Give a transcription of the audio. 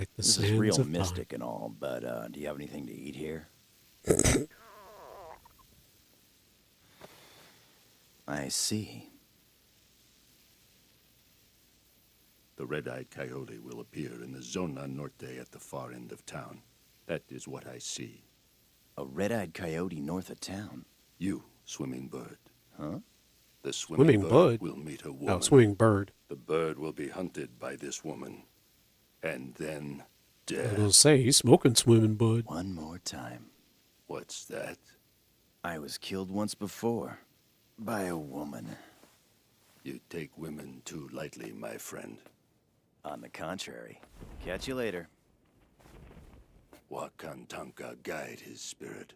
like the This is sands real of time. mystic and all, but do you have anything to eat here? I see. The red-eyed coyote will appear in the Zona Norte at the far end of town. That is what I see. A red-eyed coyote north of town. You, swimming bird. Huh? The swimming Swimming bird bud? will meet a Oh, woman. swimming bird. The bird will be hunted by this woman. And then I was gonna death. say he's smoking swimming bud. One more time. What's that? I was killed once before. By a woman. You take women too lightly, my friend. On the contrary. Catch you later. Wakantanka guide his spirit.